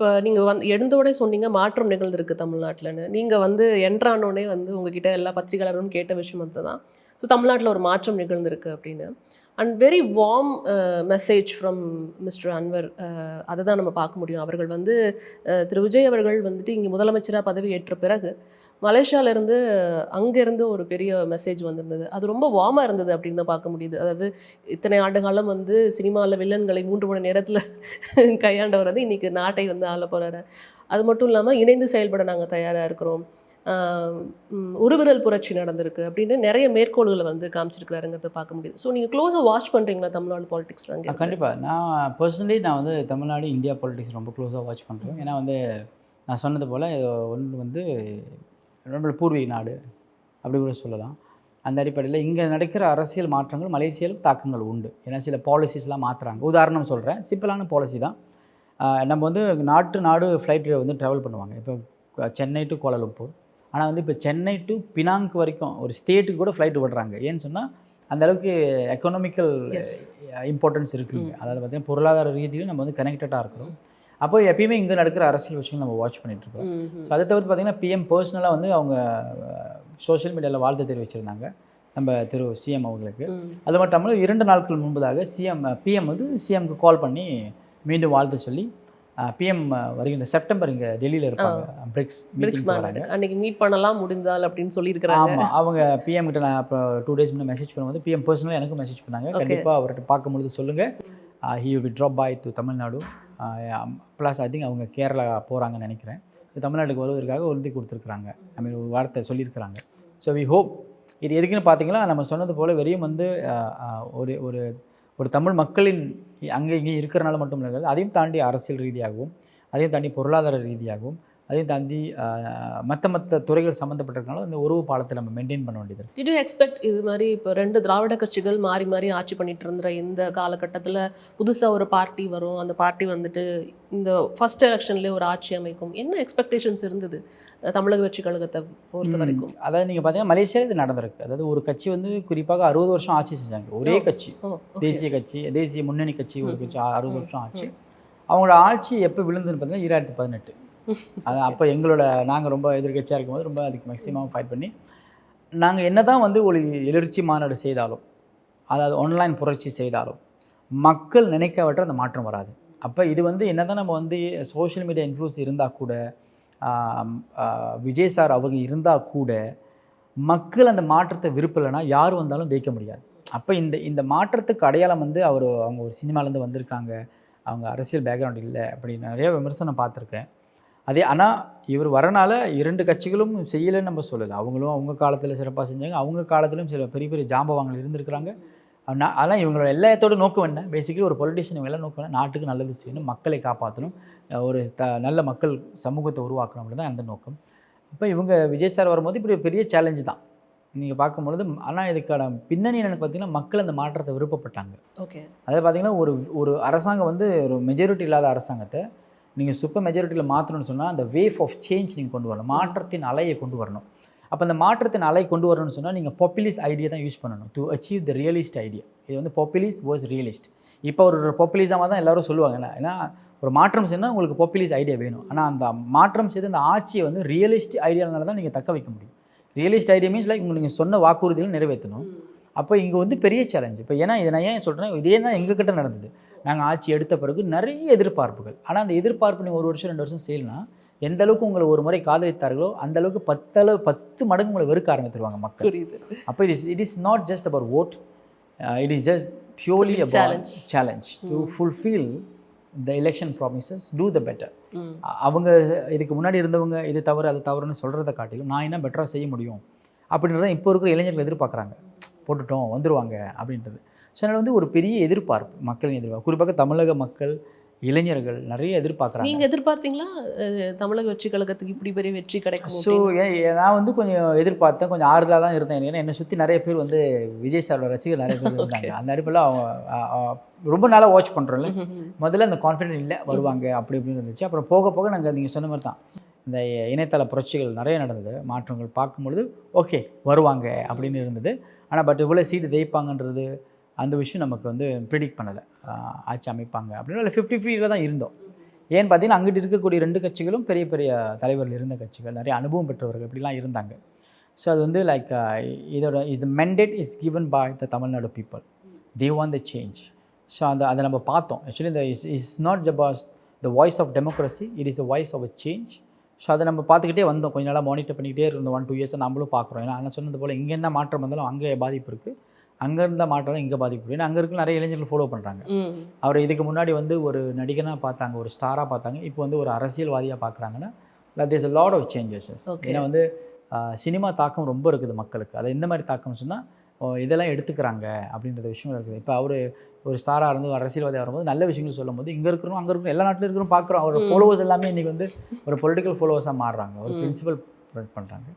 இப்ப நீங்க எழுந்தோடே சொன்னீங்க, மாற்றம் நிகழ்ந்திருக்கு தமிழ்நாட்டுலன்னு. நீங்க என்ட்ரானோனே உங்ககிட்ட எல்லா பத்திரிகையாளரும் கேட்ட விஷயம் அதுதான். ஸோ தமிழ்நாட்டுல ஒரு மாற்றம் நிகழ்ந்திருக்கு அப்படின்னு. And very warm message from mister Anwar. அததான் நம்ம பார்க்க முடியும். அவர்கள் திரு விஜய் அவர்கள் இங்க முதலமைச்சரா பதவி ஏற்ற பிறகு, மலேசியாவிலேருந்து அங்கேருந்து ஒரு பெரிய மெசேஜ் வந்திருந்தது. அது ரொம்ப வார்மா இருந்தது அப்படின்னு தான் பார்க்க முடியுது. அதாவது இத்தனை ஆண்டு காலம் சினிமால வில்லன்களை 3 மணி நேரத்தில கையாண்டவர் இன்னைக்கு நாட்டை ஆளப் போறாரு. அது மட்டும் இல்லாம இணைந்து செயல்பட நாங்க தயாரா இருக்கிறோம். ஆ "ஒரு புரட்சி நடந்திருக்கு" அப்படின்னு நெறைய மேற்கோள்கள காமிச்சிருக்கிறாருங்கிறத பார்க்க முடியுது. ஸோ நீங்க க்ளோஸா வாட்ச் பண்றீங்களா தமிழ்நாடு பாலிடிக்ஸ்ல அங்கேருந்து? கண்டிப்பா. நான் பர்சனலி தமிழ்நாடு, இந்தியா பாலிடிக்ஸ் ரொம்ப க்ளோஸா வாட்ச் பண்றேன். ம்ஹ்ம். ஏன்னா நான் சொன்னது போல ஒண்ணு நம்மளோட பூர்வீக நாடு அப்படி கூட சொல்லலாம். அந்த அடிப்படையில இங்க நடக்கிற அரசியல் மாற்றங்கள் மலேசியாவிலும் தாக்கங்கள் உண்டு. ஏன்னா சில பாலிசிஸ்லாம் மாத்துறாங்க. உதாரணம் சொல்றேன். சிம்பிளான பாலிசி தான். நம்ம நாடு ஃப்ளைட் ட்ராவல் பண்ணுவாங்க. இப்போ சென்னை டூ கோலாலம்பூர். ஆனா இப்போ சென்னை டூ பினாங்க் வரைக்கும் ஒரு ஸ்டேட்டுக்கு கூட ஃப்ளைட் விடுறாங்க. ஏன்னு சொன்னா, அந்த அளவுக்கு எக்கனாமிக்கல் எஸ். இம்பார்ட்டன்ஸ் இருக்குங்க. ம். அதாவது பார்த்தீங்கன்னா, பொருளாதார ரீதியிலும் நம்ம கனெக்டடா இருக்கிறோம். அப்போ எப்பயுமே இங்க நடக்கிற அரசியல் விஷயங்கள் நம்ம வாட்ச் பண்ணிட்டு இருக்கோம். ம்ஹ்ம். ஸோ அத தவிர்த்து பார்த்தீங்கன்னா, பிஎம் பர்சனலா அவங்க சோஷியல் மீடியால வாழ்த்து தெரிவிச்சிருந்தாங்க. நம்ம திரு சிஎம் அவர்களுக்கு. ம். அது மட்டும் இல்லாம 2 நாட்கள் முன்பதாக பிஎம் சிஎம்க்கு கால் பண்ணி மீண்டும் வாழ்த்து சொல்லி, பிஎம் வருகின்ற செப்டம்பர் இங்க டெல்லியில ஆ. இருப்பாங்க. பிரிக்ஸ் பிரிக்ஸ் மீட்டிங்க்கு மாநாடு. வராங்க. அன்னைக்கு மீட் பண்ணலாம் முடிந்தால் அப்படின்னு சொல்லியிருக்கிறாங்க. ஆமா. அவங்க பிஎம் கிட்ட நான் அப்போ 2 டேஸ் முன்ன மெசேஜ் பண்ணும்போது, பிஎம் பர்சனலா எனக்கும் மெசேஜ் பண்ணாங்க. ஓகே. கண்டிப்பா அவர்ட்ட பார்க்கும்பொழுது சொல்லுங்க. He will be drop by to Tamil Nadu. Plus I think அவங்க கேரளா போறாங்கன்னு நெனைக்கிறேன். தமிழ்நாட்டுக்கு வருவதற்காக உறுதி குடுத்துருக்காங்க. ஐ மீன் ஒரு வார்த்தை சொல்லியிருக்கிறாங்க. So we hope. இது எதுக்குன்னு பார்த்தீங்கன்னா, நம்ம சொன்னது போல வெறும் அ அ ஒரு ஒரு ஒரு தமிழ் மக்களின் அங்கே இங்கேயும் இருக்கிறனால மட்டும் இல்ல. அதையும் தாண்டி அரசியல் ரீதியாகவும், அதையும் தாண்டி பொருளாதார ரீதியாகவும், அதையும் தாண்டி மத்த துறைகள் சம்மந்தப்பட்டிருக்கனால இந்த உறவு பாலத்தை நம்ம மெயின்டெயின் பண்ண வேண்டியது இருக்கு. டிட் யூ எக்ஸ்பெக்ட் இது மாரி இப்போ 2 திராவிட கட்சிகள் மாறி மாறி ஆட்சி பண்ணிட்டு இருந்த இந்த காலகட்டத்தில புதுசா ஒரு பார்ட்டி வரும். அந்த பார்ட்டி இந்த ஃபர்ஸ்ட் எலக்ஷன்லேயே ஒரு ஆட்சி அமைக்கும். என்ன எக்ஸ்பெக்டேஷன்ஸ் இருந்தது தமிழக வெற்றி கழகத்த பொறுத்தவரைக்கும்? அதாவது நீங்க பார்த்தீங்கன்னா, மலேசியால இது நடந்திருக்கு. அதாவது ஒரு கட்சி குறிப்பாக 60 வருஷம் ஆட்சி செஞ்சாங்க. ஒரே கட்சி. ஓ! ஓகே. தேசிய கட்சி, தேசிய முன்னணி கட்சி ஒரு கட்சி 60 ம். வருஷம் ஆட்சி. ம். அவங்களோட ஆட்சி எப்போ விழுந்ததுன்னு பார்த்தீங்கன்னா, 2018. அது அப்போ நாங்க ரொம்ப எதிர்க்கட்சியா இருக்கும்போது ரொம்ப அதுக்கு மேக்ஸிமம் ஃபைட் பண்ணி, நாங்க என்னதான் ஒரு எழுச்சி மாநாடு செய்தாலும், அதாவது ஆன்லைன் புரட்சி செய்தாலும், மக்கள் நினைக்காவற்ற அந்த மாற்றம் வராது. அப்ப இது என்னதான் நம்ம சோஷியல் மீடியா இன்ஃப்ளூயன்ஸ் இருந்தா கூட, ஆம் அ விஜய் சார் அவங்க இருந்தா கூட, மக்கள் அந்த மாற்றத்த விரும்பலன்னா, யார் வந்தாலும் ஜெயிக்க முடியாது. அப்ப இந்த இந்த மாற்றத்துக்கு அடையாளம் அவங்க ஒரு சினிமாலேருந்து வந்திருக்காங்க. அவங்க அரசியல் பேக்ரவுண்ட் இல்ல அப்படின்னு நெறைய விமர்சனம் பார்த்துருக்கேன். ஆனா இவர் வரனால 2 கட்சிகளும் செய்யலன்னு நம்ம சொல்லல. அவங்களும் அவங்க காலத்துல சிறப்பா செஞ்சாங்க. அவங்க காலத்திலும் சில பெரிய பெரிய ஜாம்பவான்கள் இருந்திருக்கிறாங்க. ஆனா இவங்களோட எல்லாத்தோட நோக்கம் என்ன? பேசிக்கலி ஒரு பொலிட்டிஷியன் இவங்க எல்லாம் நோக்கம் என்ன? நாட்டுக்கு நல்லது செய்யணும், மக்களை காப்பாத்தணும், ஒரு நல்ல மக்கள் சமூகத்த உருவாக்கணும் அப்படின்னு தான் அந்த நோக்கம். அப்ப விஜய் சார் வரும்போது இப்படி ஒரு பெரிய சேலஞ்ச் தான். நீங்க பார்க்கும்பொழுது ஆனா இதுக்கான பின்னணி என்னன்னு பார்த்தீங்கன்னா, மக்கள் அந்த மாற்றத்த விருப்பப்பட்டாங்க. ஓகே. அதாவது பார்த்தீங்கன்னா, ஒரு ஒரு அரசாங்கம் ஒரு மெஜாரிட்டி இல்லாத அரசாங்கத்த நீங்க சூப்பர் மெஜாரிட்டியில மாத்தணும்னு சொன்னா, அந்த வேவ் ஆஃப் சேஞ்ச் நீங்க கொண்டு வரணும். மாற்றத்தின் அலையை கொண்டு வரணும். அப்ப அந்த மாற்றத்தின் அலை கொண்டு வரணும்னு சொன்னா, நீங்க பாப்புலிஸ்ட் ஐடியா தான் யூஸ் பண்ணணும். To achieve the realist idea. இது பாப்புலிஸ்ட் வெர்சஸ் ரியலிஸ்ட். இப்போ ஒரு பாப்புலிசமா தான் எல்லாரும் சொல்லுவாங்க. ஏன்னா ஒரு மாற்றம் செய்யணும்னா உங்களுக்கு பாப்புலிஸ்ட் ஐடியா வேணும். ஆனா அந்த மாற்றம் செய்து அந்த ஆட்சியை ரியலிஸ்ட் ஐடியானால தான் நீங்க தக்க வைக்க முடியும். ரியலிஸ்ட் ஐடியா மீன்ஸ் லைக் நீங்க சொன்ன வாக்குறுதிகளை நிறைவேற்றணும். அப்போ இங்க பெரிய சேலஞ்ச். இப்போ ஏன்னா இதை நான் ஏன் சொல்றேன், இதே தான் எங்ககிட்ட நடந்தது. நாங்க ஆட்சி எடுத்த பிறகு நிறைய எதிர்பார்ப்புகள். ஆனா அந்த எதிர்பார்ப்பு நீங்க 1 வருஷம் 2 வருஷம் செய்யலனா, எந்த அளவுக்கு உங்களை ஒரு முறை காதலித்தார்களோ அந்த அளவுக்கு 10 மடங்கு உங்களை வெறுக்க ஆரம்பித்துருவாங்க மக்கள். புரியுது. அப்போ it is not just about vote. It is just purely about challenge to fulfil the election promises, to the better. அவங்க இதுக்கு முன்னாடி இருந்தவங்க இது தவறு அது தவறுன்னு சொல்கிறத காட்டிலும் நான் என்ன பெட்டராக செய்ய முடியும் அப்படின்றத இப்போ இருக்கிற இளைஞர்கள் எதிர்பார்க்குறாங்க. போட்டுட்டோம் வந்துடுவாங்க அப்படின்றது. ஸோ அதனால் ஒரு பெரிய எதிர்பார்ப்பு, மக்களின் எதிர்பார்ப்பு, குறிப்பாக தமிழக மக்கள் இளைஞர்கள் நிறைய எதிர்பார்க்குறாங்க. நீங்க எதிர்பார்த்தீங்களா தமிழக வெற்றி கழகத்துக்கு இப்படி பெரிய வெற்றி கிடைக்கும்? ஸோ நான் கொஞ்சம் எதிர்பார்த்தேன், கொஞ்சம் ஆறுதலாக தான் இருந்தேன். ஏன்னா என்னை சுற்றி நிறைய பேர் விஜய் சாரோட ரசிகர் நிறைய பேர் இருந்தாங்க. அந்த அடிப்படையில் அவங்க ரொம்ப நாளாக வாட்ச் பண்ணுறோம்ல, முதல்ல அந்த கான்ஃபிடென்ட் இல்லை வருவாங்க அப்படி இப்படின்னு இருந்துச்சு. அப்புறம் போக போக நாங்கள் நீங்கள் சொன்ன மாதிரி தான் இந்த இணையதள புரட்சிகள் நிறைய நடந்தது. மாற்றங்கள் பார்க்கும்பொழுது ஓகே வருவாங்க அப்படின்னு இருந்தது. ஆனால் இவ்வளோ சீட்டு ஜெயிப்பாங்கன்றது அந்த விஷயம் நமக்கு ப்ரிடிக்ட் பண்ணலை. ஆட்சி அமைப்பாங்க அப்படின்னு 50-50 தான் இருந்தோம். ஏன்னு பார்த்தீங்கன்னா அங்கிட்டு இருக்கக்கூடிய 2 கட்சிகளும் பெரிய பெரிய தலைவர்கள் இருந்த கட்சிகள், நிறைய அனுபவம் பெற்றவர்கள் இப்படிலாம் இருந்தாங்க. ஸோ அது வந்து லைக் இது mandate is given by the Tamil Nadu people. They want the change. So அதை நம்ம பார்த்தோம். ஆக்சுவலி இந்த இஸ் நாட் ஜபாஸ் the voice of democracy, it is a voice of a change. So அதை நம்ம பார்த்துக்கிட்டே வந்தோம். கொஞ்ச நாளாக மானிட்டர் பண்ணிக்கிட்டே இருந்தோம். 1-2 இயர்ஸாக நம்மளும் பார்க்குறோம். ஏன்னா நான் சொன்னது போல் இங்கே என்ன மாற்றம் வந்தாலும் அங்கே பாதிப்பு இருக்குது, அங்கே இருந்த மாற்றம் தான் இங்கே பாதிப்பு இருக்குது. ஏன்னா அங்கே இருக்க நிறைய இளைஞர்கள் ஃபாலோ பண்ணுறாங்க. அவர் இதுக்கு முன்னாடி வந்து ஒரு நடிகனாக பார்த்தாங்க, ஒரு ஸ்டாராக பார்த்தாங்க, இப்போ வந்து ஒரு அரசியல்வாதியாக பார்க்குறாங்கன்னா there's a lot of changes. ஏன்னா வந்து சினிமா தாக்கம் ரொம்ப இருக்குது மக்களுக்கு. அது எந்த மாதிரி தாக்கம் சொன்னால் இதெல்லாம் எடுத்துக்கிறாங்க அப்படின்ற விஷயம் இருக்குது. இப்போ அவர் ஒரு ஸ்டாராக இருந்து அரசியல்வாதியாக வரும்போது நல்ல விஷயங்கள் சொல்லும்போது இங்கே இருக்கிறோம் அங்கே இருக்கிறோம் எல்லா நாட்டிலும் இருக்கிறோம் பார்க்குறோம். அவரோட ஃபாலோவர்ஸ் எல்லாமே இன்றைக்கி வந்து ஒரு பொலிட்டிக்கல் ஃபாலோவர்ஸாக மாறுறாங்க, ஒரு பிரின்சிபல் பண்ணுறாங்க.